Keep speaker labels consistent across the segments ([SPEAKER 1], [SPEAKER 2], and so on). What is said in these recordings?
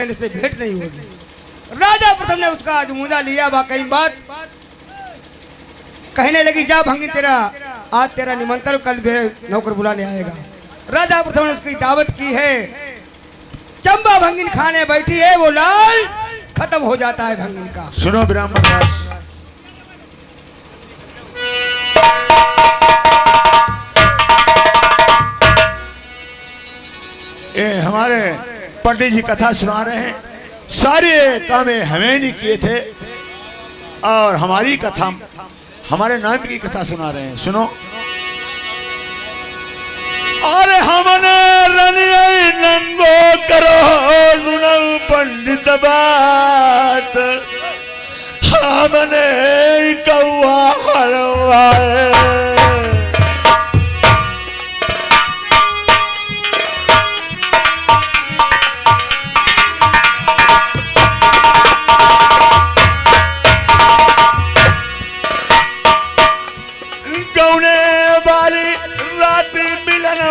[SPEAKER 1] से भेंट नहीं होगी। राजा प्रथम ने उसका आज मुंजा लिया। वाकई बात कहने लगी, जा भंगी तेरा आज तेरा निमंत्रण, कल भी नौकर बुलाने आएगा। राजा प्रथम ने उसकी दावत की है। चंबा भंगिन खाने बैठी है, वो लाल खत्म हो जाता है भंगिन का।
[SPEAKER 2] सुनो ब्राह्मण राज, ये हमारे पंडित जी कथा सुना रहे हैं। सारे कामे हमें नहीं किए थे और हमारी कथा, हमारे नाम की कथा सुना रहे हैं। सुनो, अरे हमने रनिया नंगो करो सुनो पंडित बात, हमने कौआ हलवाए।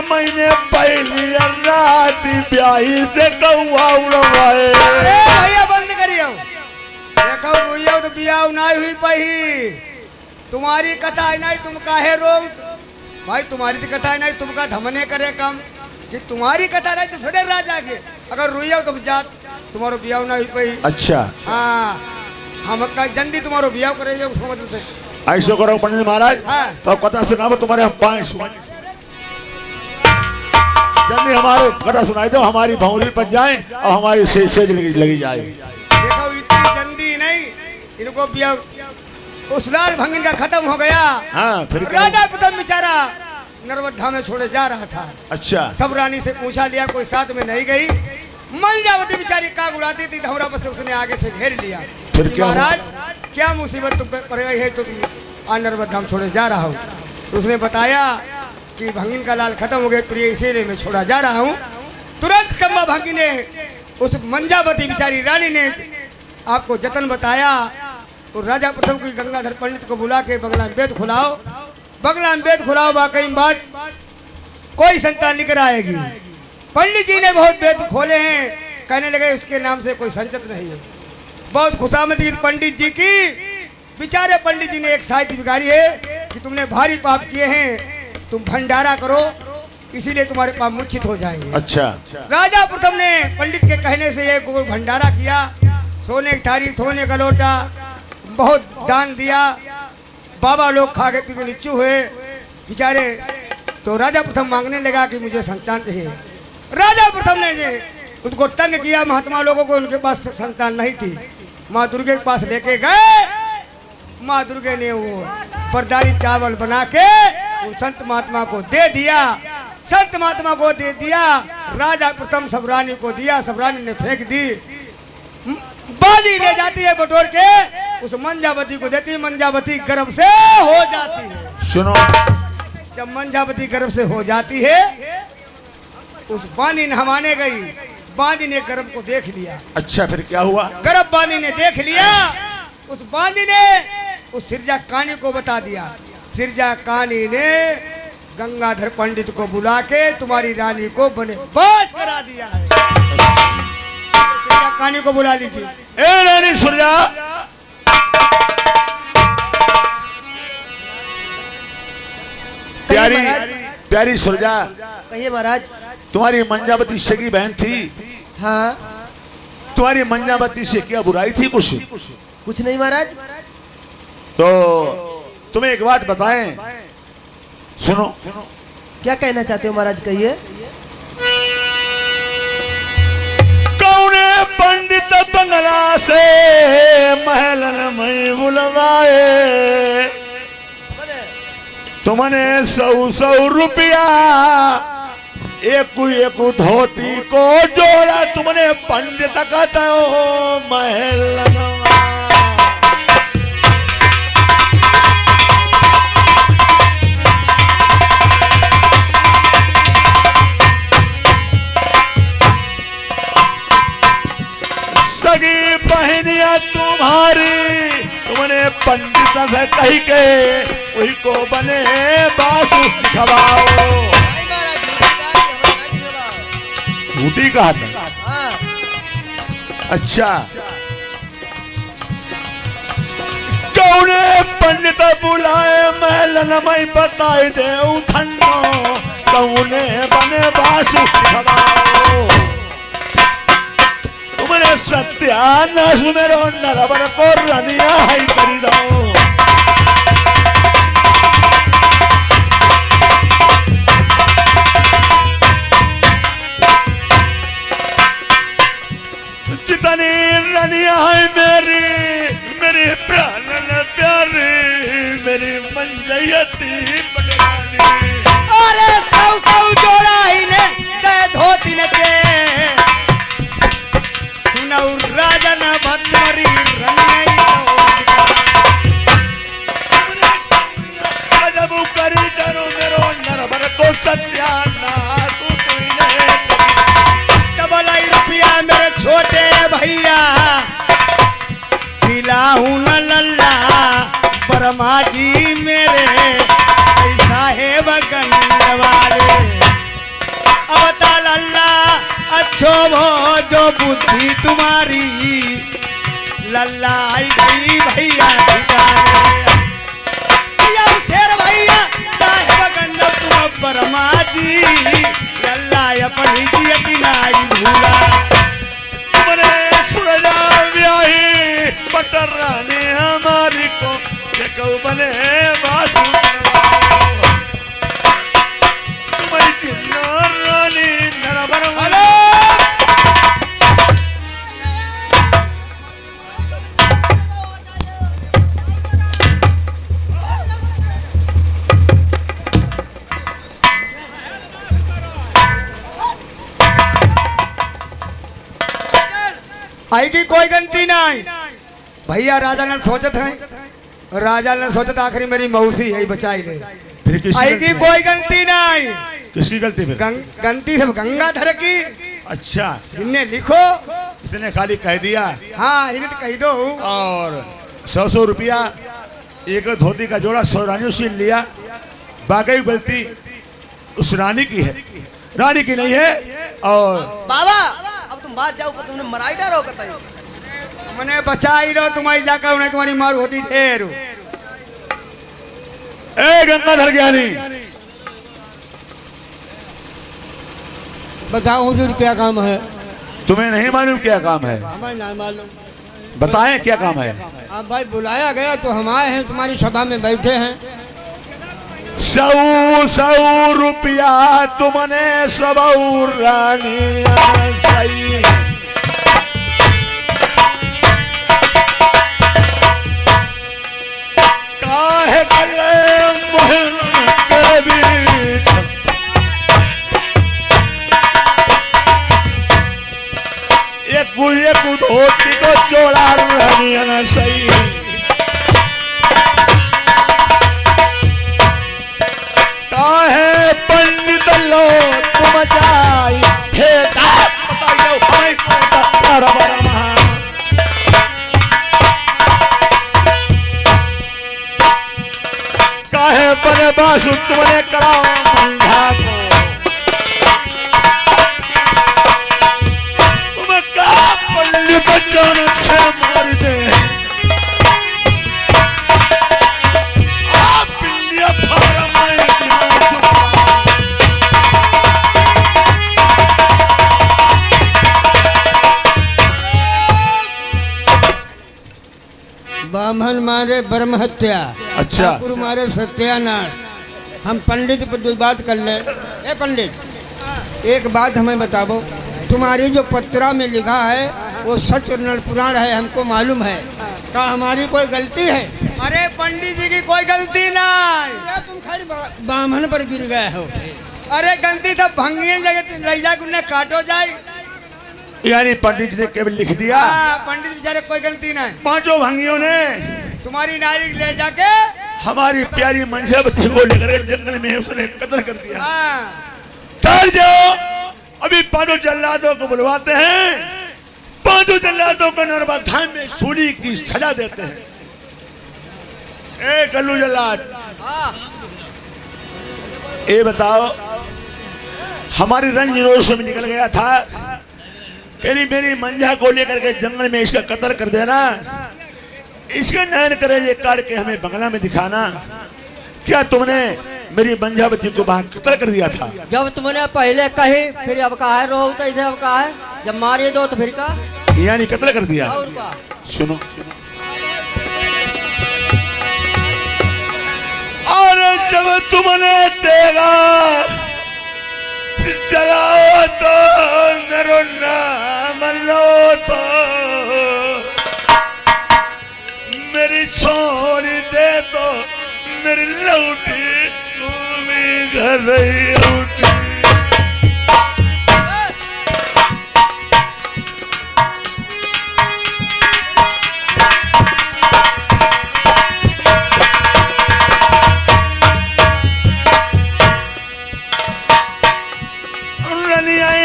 [SPEAKER 2] महीने पहली रात ब्याही से कौआ उड़वाए।
[SPEAKER 1] भैया बंद करियो, देखो भैया तो ब्याह नहीं हुई पही। तुम्हारी कथा है नहीं, तुम काहे रो भाई? तुम्हारी तो कथा है नहीं, तुम का धमने करे कम कि तुम्हारी कथा नहीं तो सुने राजा के। अगर रोइयो तुम जात तुम्हारो ब्याह नहीं हुई पही।
[SPEAKER 2] अच्छा
[SPEAKER 1] हाँ, हम का जल्दी तुम्हारो ब्याह करेंगे उसको मदद से।
[SPEAKER 2] ऐसे करो पंडित महाराज।
[SPEAKER 1] हाँ।
[SPEAKER 2] तो कथा सुना तुम्हारे पाए सुन, जल्दी हमारे कथा सुनाई दो, हमारी भौरी बच जाए और हमारी सेज लगी जाए।
[SPEAKER 1] देखो इतनी जल्दी नहीं, इनको ब्याह उस लाल भंगिन का खत्म हो गया।
[SPEAKER 2] हाँ, फिर
[SPEAKER 1] राजा प्रथम बेचारा नर्मदा में छोड़े जा रहा था।
[SPEAKER 2] अच्छा,
[SPEAKER 1] सब रानी से पूछा लिया, कोई साथ में नहीं गई। मंजावती बेचारी काग उड़ाती थी, धौरा पर से उसने आगे से घेर लिया।
[SPEAKER 2] फिर क्या
[SPEAKER 1] महाराज क्या मुसीबत तुम पे पड़ गई है, तो तुम नर्मदा में छोड़े जा रहा हूँ। तो उसने बताया कि भंगिन का लाल खत्म हो गया, प्रिय इसीलिए मैं छोड़ा जा रहा हूँ। तुरंत चंबा भंगी ने, उस मंजावती बेचारी रानी ने आपको जतन बताया। तो राजा प्रथम की गंगाधर पंडित को बुला के बगला में वेद खुलाओ, बगला में वेद खुलाओ। वाकई बात कोई संतान लेकर आएगी। पंडित जी ने बहुत वेद खोले हैं, कहने लगे उसके नाम से कोई संचत नहीं है। बहुत खुशामदी पंडित जी की। बेचारे पंडित जी ने एक साहित्य बिगाड़ी है कि तुमने भारी पाप किए हैं, तुम भंडारा करो, इसीलिए तुम्हारे पाप मूर्छित हो जाएंगे।
[SPEAKER 2] अच्छा,
[SPEAKER 1] राजा प्रथम ने पंडित के कहने से ये कोई भंडारा किया। सोने की थाली, सोने का लोटा, बहुत दान दिया। बाबा लोग खा के पी के नीचू हुए बेचारे। तो राजा प्रथम मांगने लगा कि मुझे संतान चाहिए। राजा प्रथम ने उनको तंग किया। महात्मा लोगों को उनके पास संतान नहीं थी। माँ दुर्गे के पास लेके गए। माँ दुर्गे ने वो परदारी चावल बना के उन संत महात्मा को दे दिया। संत महात्मा को दे दिया। राजा प्रथम सब रानी को दिया, सब रानी ने फेंक दी। बाली ले जाती है बटोर के, उस मंजावती को देती। मंजावती गर्भ से हो जाती है।
[SPEAKER 2] सुनो,
[SPEAKER 1] जब मंजावती गर्भ से हो जाती है, उस बानी नहवाने गई। बांदी ने गर्भ को देख लिया।
[SPEAKER 2] अच्छा, फिर क्या हुआ?
[SPEAKER 1] गर्भ बांदी ने देख लिया। उस बांदी ने उस सिरजा कानी को बता दिया। सिरजा कानी ने गंगाधर पंडित को बुला के तुम्हारी रानी को बने बाज करा दिया है। सिरजा कानी को बुला लीजिए।
[SPEAKER 2] ए रानी सुरजा, प्यारी प्यारी सुरजा,
[SPEAKER 3] कहिए महाराज।
[SPEAKER 2] तुम्हारी मंजावती सगी बहन थी।
[SPEAKER 3] हाँ,
[SPEAKER 2] तुम्हारी मंजावती से क्या बुराई थी?
[SPEAKER 3] कुछ नहीं महाराज।
[SPEAKER 2] तो तुम्हें एक बात बताएं, सुनो।
[SPEAKER 3] क्या कहना चाहते हो महाराज, कहिए।
[SPEAKER 2] कौने पंडित बंगला से महलन में बुलवाए, तुमने 100 रुपया एक धोती को जोड़ा, तुमने पंडित कहते हो महलन। सगी बहनिया तुम्हारी, तुमने पंडित से कही के वही को बने बासु खवाओ। झूठी कहा था। अच्छा, कौने पंडित बुलाए महलन में बताई दे ठंडो, कौने बने बासु खड़ाओ। तुमने सत्यानाश मेरो नरबर को रनिया है करी दो। जितनी रनिया है मेरी प्राण प्यारी, मेरी मंजयती पटरानी।
[SPEAKER 1] अरे सौ जोड़ा ही ने दे धोती ने के सुनऊ राजन भद्री रनिया
[SPEAKER 2] जब करी डरो मेरो नरबर को सत्यानाश
[SPEAKER 1] रुपया मेरे छोटे भैया खिलाऊं न लल्ला बरमा जी मेरे ऐसा है बगंड वाले। अवता लल्ला अच्छो भो जो बुद्धि तुम्हारी, लल्ला आई गई भैया शेर भैया साहेब गंड तुम बरमा जी, लल्ला अपनी जियती नाई भूला।
[SPEAKER 2] तुमने सुरजा ब्याही पटरानी हमारी को देखो बने बासु तुम्हारी चिन्ना रानी नरबर वाले।
[SPEAKER 1] आई की कोई गलती नहीं भैया। राजा ने सोचत है, राजा ने सोचत आखिरी मेरी मौसी है बचाई ले।
[SPEAKER 2] फिर
[SPEAKER 1] आई की कोई गलती नहीं।
[SPEAKER 2] किसकी गलती फिर?
[SPEAKER 1] गलती सब गंगाधर की।
[SPEAKER 2] अच्छा,
[SPEAKER 1] इन्हें लिखो,
[SPEAKER 2] इसने खाली कह दिया।
[SPEAKER 1] हाँ इन्हें तो कह दो।
[SPEAKER 2] और 100 रुपया एक धोती का जोड़ा 100 रानियों से लिया। बाकी गलती उस रानी की है, रानी की नहीं है। और
[SPEAKER 3] बाबा अब तुम बात जाओ, तुमने मराई डालो कतई।
[SPEAKER 1] मैंने बचाई लो तुम्हारी जाकर, उन्हें तुम्हारी मार होती ढेर।
[SPEAKER 2] ए गंगाधर ज्ञानी,
[SPEAKER 4] बताओ हुजूर क्या काम है?
[SPEAKER 2] तुम्हें नहीं मालूम क्या काम है?
[SPEAKER 4] हमें नहीं मालूम।
[SPEAKER 2] बताएं क्या काम है?
[SPEAKER 4] आप भाई बुलाया गया तो हम आए हैं, तुम्हारी सभा में बैठे हैं।
[SPEAKER 2] 100 रुपया तुमने सब रानी सही। काहे गले महल के बीच एक धोती को चोला रानी सही। काहे पंडित लो तुम जाई फेटा बताइए हमें कौन सा काहे बने बासु तुमने कराओ मंझा को। तुम का पंडित जान से मार दे आप पिंडिया फारा
[SPEAKER 4] ब्राह्मण मारे ब्रह्म हत्या,
[SPEAKER 2] अच्छा।
[SPEAKER 4] ठाकुर मारे सत्यानाश। हम पंडित पर जो बात कर ले। ए पंडित, एक बात हमें बताओ, तुम्हारी जो पत्रा में लिखा है वो सच नर पुराण है, हमको मालूम है। क्या हमारी कोई गलती है?
[SPEAKER 1] अरे पंडित जी की कोई गलती नहीं।
[SPEAKER 4] क्या तुम खाली ब्राह्मण पर गिर गए हो?
[SPEAKER 1] अरे गलती था भंगी जगह ले जाकर उन्हें काटो जाए।
[SPEAKER 2] यानी पंडित जी ने केवल लिख दिया।
[SPEAKER 1] पंडित बेचारे कोई गलती नहीं।
[SPEAKER 2] पांचों भंगियों ने
[SPEAKER 1] तुम्हारी नारी ले जाके
[SPEAKER 2] हमारी प्यारी मंशावती को लेकर जंगल में उसने कत्ल कर दिया।
[SPEAKER 1] चल
[SPEAKER 2] जाओ, अभी पांचों जल्लादों को बुलवाते हैं, पांचों जल्लादों को नर्मदा धाम में सूली की सजा देते हैं। ए कल्लू जल्लाद, ये बताओ, हमारी रंज रोश में निकल गया था, मेरी मेरी मंजा को लेकर के जंगल में इसका कत्ल कर देना, इसके नयन करे ये काट के हमें बंगला में दिखाना। क्या तुमने मेरी मंजावती को वहां कत्ल कर दिया था?
[SPEAKER 5] जब तुमने पहले कही फिर अब कहा है, रोहू तो इसे अब कहा है, जब मारे दो तो फिर का
[SPEAKER 2] यानी कत्ल कर दिया।
[SPEAKER 5] और का
[SPEAKER 2] सुनो, और जब तुमने तेरा चलाओ तो मेरो नाम लो तो मेरी छोड़ दे तो मेरी लौटी घर लौटी।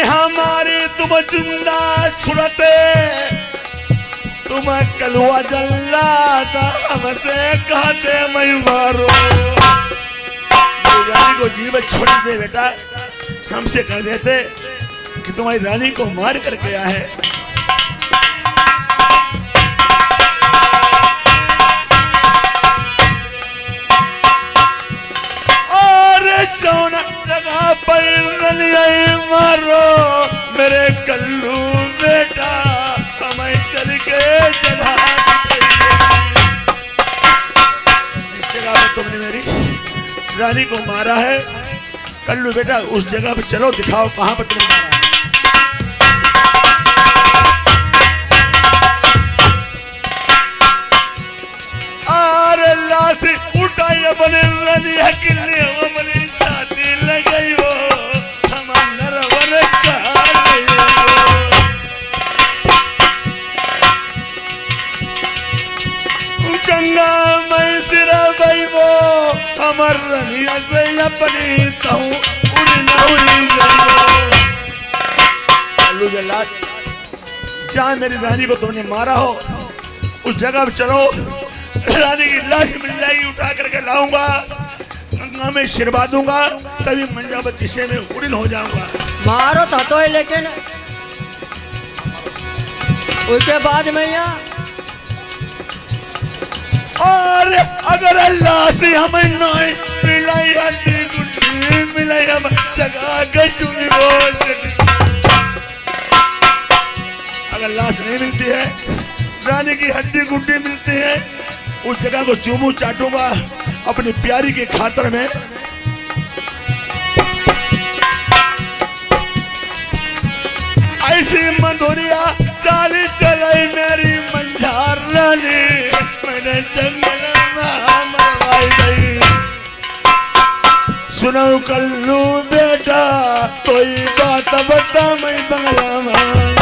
[SPEAKER 2] हमारी तुम जिंदा छुड़ते, तुम कलुआ जल्लाद हमसे कहते मैं मारो। रानी को जीवन छोड़ दे बेटा, हमसे कह देते कि तुम्हारी रानी को मार करके आया है। और सोना जगह पर मारो मेरे कल्लू बेटा, हमें चल के चला। इस जगह पर तुमने मेरी रानी को मारा है, कल्लू बेटा उस जगह पर चलो, दिखाओ कहां पर तुमने मारा है। अरे लाश उठाई अपने रानी हकीले अपनी शादी लगाई वो हमार नरवर का चंगा मैं सिरा भाई वो हमार रानिया से अपनी कहूँ उड़ी ना उड़ी कल्लू जल्लाद, जहाँ मेरी रानी को तुमने मारा हो उस जगह पर चलो, रानी की लाश मिल जाएगी, उठा करके लाऊंगा, गंगा में शिरवा दूंगा, तभी मंजावती से मैं उड़िन हो जाऊंगा।
[SPEAKER 5] मारो तो है, लेकिन उसके बाद में यहाँ
[SPEAKER 2] और अगर अल्लाह से हमें नहीं मिलाई हड्डी गुड्डी मिलाई, हम जगा के चुनी अगर लाश नहीं मिलती है, रानी की हड्डी गुड्डी मिलती है, उस जगह को चूमू चाटूंगा अपनी प्यारी के खातर में। ऐसी मधुरिया चाली चलाई मेरी मंझार रानी, मैंने जंगल में मरवाई गई। सुनो कल्लू बेटा कोई बात बता मैं बंगला में।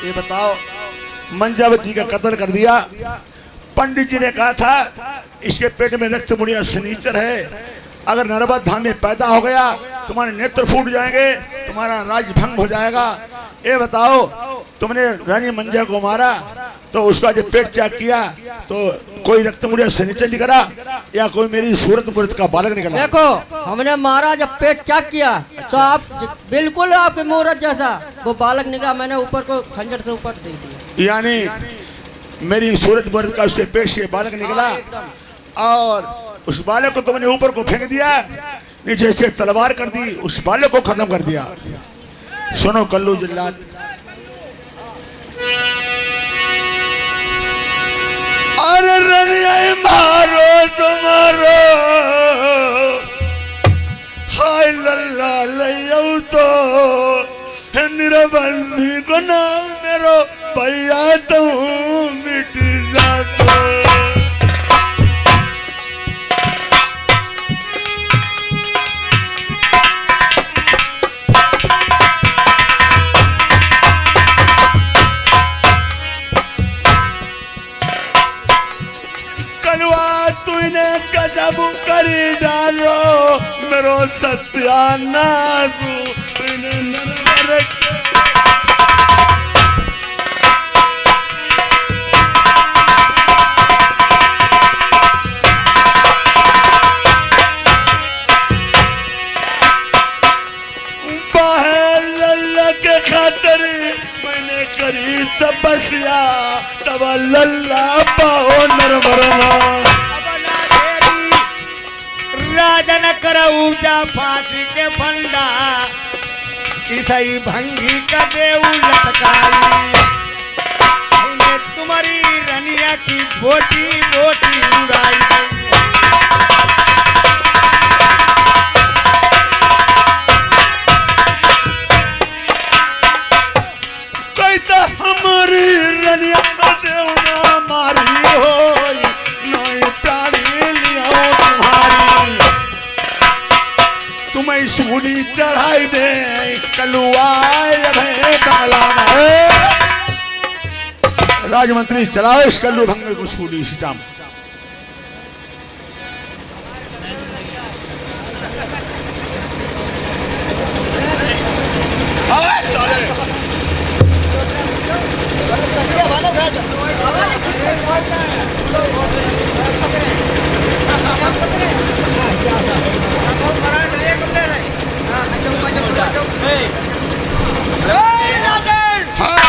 [SPEAKER 2] ये बताओ, मंजावती का कत्ल कर दिया, पंडित जी ने कहा था इसके पेट में रक्त मुड़िया शनीचर है, अगर नर्मदा धाम में पैदा हो गया तुम्हारे नेत्र फूट जाएंगे, तुम्हारा राज भंग हो जाएगा। ये बताओ, तुमने रानी मंजा को मारा तो उसका जब पेट चेक किया तो कोई रक्त मुड़िया शनीचर निकला या कोई मेरी सूरत मूर्त का बालक निकला?
[SPEAKER 5] देखो, हमने मारा जब पेट चेक किया तो आप बिल्कुल आपके मुहूर्त जैसा वो बालक निकला, मैंने ऊपर को खंजर से ऊपर दे दिया।
[SPEAKER 2] यानी मेरी सूरत मूर्त का उसके पेट से बालक निकला और उस बालक को तुमने ऊपर को फेंक दिया, नीचे से तलवार कर दी, उस बालक को खत्म कर दिया। सुनो कल्लू जल्लाद, अरे रनिया मारो तुम्हारो हाय लल्ला लयौ तो निरबंसी को नाम मेरो भैया तो मिट जाता। तूने गजब कर डालो मेरो सत्यानाश, तूने नरवर लल्ला पाओ नरमरमा।
[SPEAKER 1] अब ना देरी राजन कर ऊंचा फांसी के फंदा किसई भंगी का देऊ लटकाई इन्हें तुम्हारी रनिया की बोटी बोटी उड़ाई
[SPEAKER 2] कहता हमारी रनिया देवना मारी हो नहीं प्राणी लियो तुम्हारी तुम्हें सूली चढ़ाई दे कलुआए बंगला में। राजमंत्री चलाओ इस कल्लू भंगे को सूली सीताम।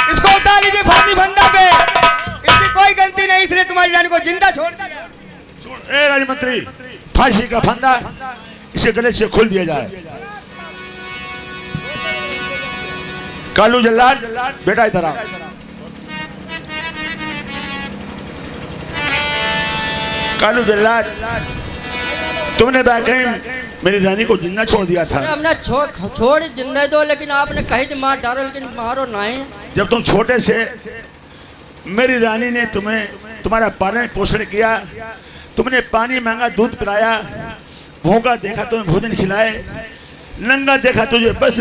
[SPEAKER 1] इसको उठा लीजिए फांसी फंदा पे इसकी कोई गलती नहीं इसने तुम्हारी रानी को जिंदा छोड़ दिया।
[SPEAKER 2] ए राजमंत्री फांसी का फंदा इसे गले से खोल दिया जाए। कालू जल्लाद बेटा इधर आओ। कालू जल्लाद तुमने बाकई मेरी रानी को जिंदा छोड़ दिया था।
[SPEAKER 5] हमने छोड़ जिंदा दो लेकिन आपने कहीं तो मार डालो लेकिन मारो नहीं।
[SPEAKER 2] जब तुम छोटे से मेरी रानी ने तुम्हारा पालन पोषण किया, तुमने पानी मांगा दूध पिलाया, भूखा देखा तुम्हें भोजन खिलाए, नंगा देखा तुझे बस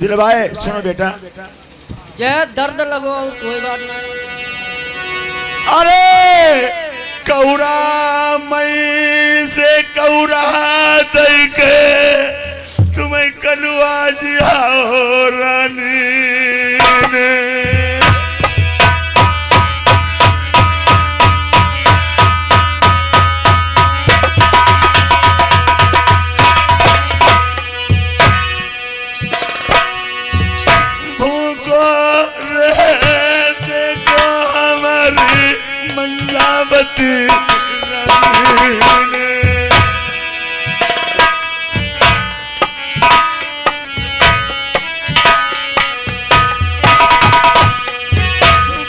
[SPEAKER 2] दिलवाए। सुनो बेटा
[SPEAKER 5] जय दर्द लगो कोई बात नहीं।
[SPEAKER 2] अरे कौरा मई से कौरा दई के तुम्हें कलुआ जिया रानी ने। भूखो रहते को हमारी मंजावती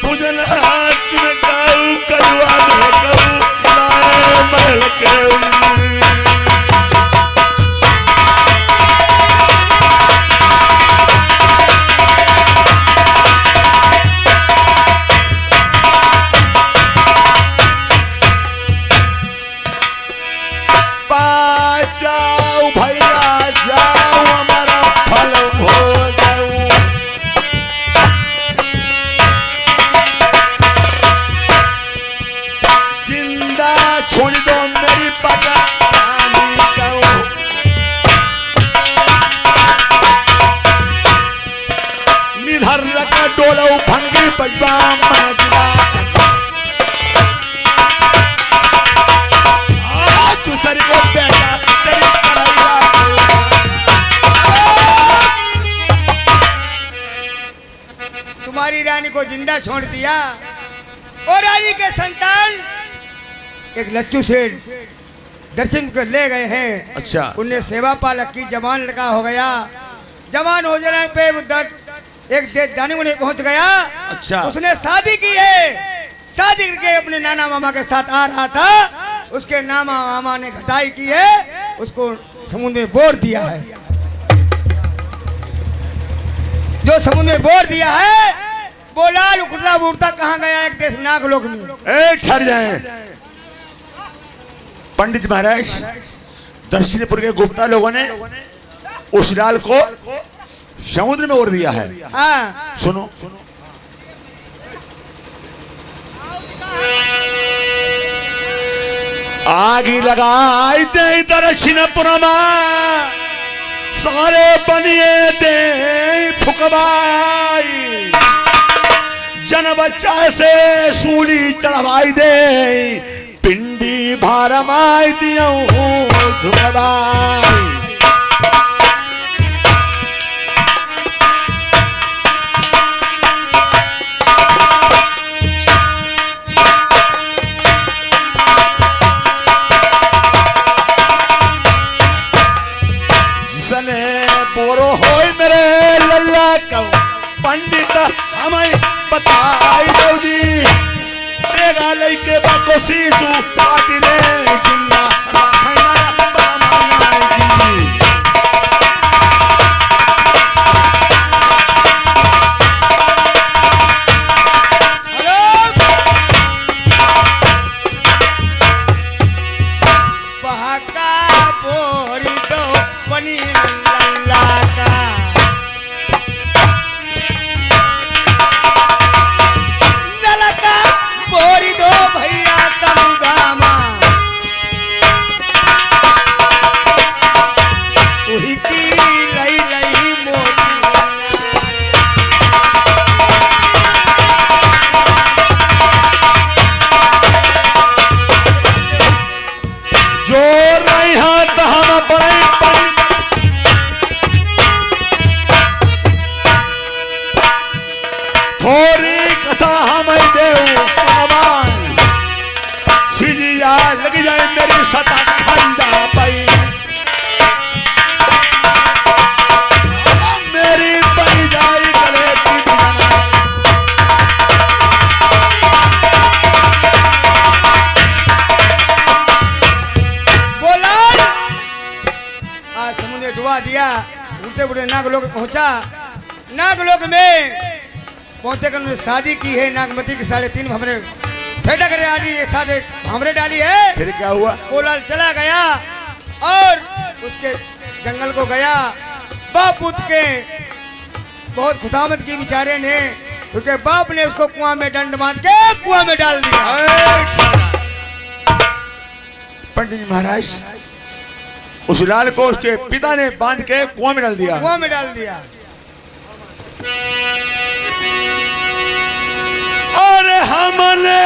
[SPEAKER 2] भुजन हाथ में काऊ कलुआ में काऊ लाए महल के। जाओ भैया जाओ हमारा फल हो जाओ। जिंदा छोड़ दो मेरी पता निधर रखा डोलो भंगी बजवा मजवा दूसरी को बेटा तेरी
[SPEAKER 1] तुम्हारी रानी को जिंदा छोड़ दिया और रानी के संतान एक लच्चू सेठ दर्शन कर ले गए हैं।
[SPEAKER 2] अच्छा
[SPEAKER 1] उनने सेवा पालक की जवान लड़का हो गया। जवान हो जाने पे वो एक दानी उन्हें पहुंच गया।
[SPEAKER 2] अच्छा
[SPEAKER 1] उसने शादी की है। शादी करके अपने नाना मामा के साथ आ रहा था। उसके नाना मामा ने घटाई की है, उसको समुद्र में बोर दिया है। जो समुद्र में बोर दिया है वो लाल उखड़ता बूढ़ता कहाँ गया एक देश नागलोक में।
[SPEAKER 2] ठहर जाए पंडित महाराज। दक्षिणपुर के गुप्ता लोगों ने उस लाल को समुद्र में ओर दिया है।
[SPEAKER 1] हाँ
[SPEAKER 2] सुनो आगी लगाई दे दक्षिणपुर में सारे बनिए दे फुकबाई जन बच्चा से सूली चढ़वाई दे पिंडी भारमाई दियो झुकबाई। शीशु काटिले जिन्ना राखना बामाना जी।
[SPEAKER 1] बहाका बोरी दो पनी लल्ला का ललका बोरी दो भैया समुदामा उही की लई लई मोती
[SPEAKER 2] जो नहीं है तो हम बड़े थोड़ी कथा हम दे सीजिया लग जाए मेरी सता खंडा पाई मेरी बन जाए गले की बिना।
[SPEAKER 1] बोला आज समुद्र डुबा दिया। उल्टे बुढ़े नागलोक पहुंचा। नागलोक में पहुंचे कर उन्होंने शादी की है नागमती के 3.5 भमरे फेटा करे आदि एक साथ एक भमरे डाली है।
[SPEAKER 2] फिर क्या हुआ?
[SPEAKER 1] बोलाल चला गया और उसके जंगल को गया। बाप पुत्र के बहुत खुदामत की बेचारे ने क्योंकि बाप ने उसको कुआं में डंड बांध के कुआं में डाल दिया।
[SPEAKER 2] पंडित जी महाराज उस लाल को उसके पिता ने बांध के कुआं में डाल दिया।
[SPEAKER 1] कुआं में डाल दिया।
[SPEAKER 2] और हमने